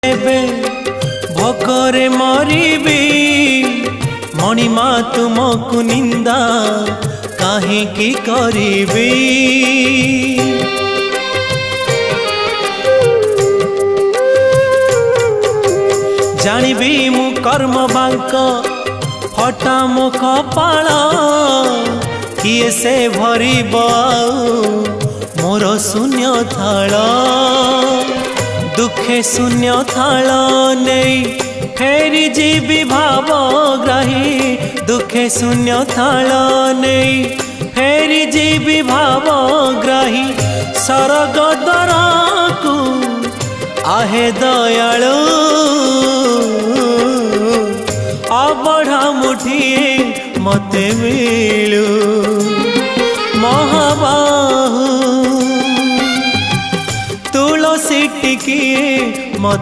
एबे भोकरे मरिबी मणिमा तुमको निंदा काहे की करिबी। जानिबी मु कर्म बांक फटा मो कपाळ किए से भरिब मोर शून्य थाल। दुखे शून्य थाल नहीं फेरी जीवी भावग्राही। दुखे शून्य थाल नहीं फेरी जीवी भावग्राही। सरग दर को आहे दयालु अबढ़ा मुठिए मते मिलू। महाबाहु तुलसी टिकिए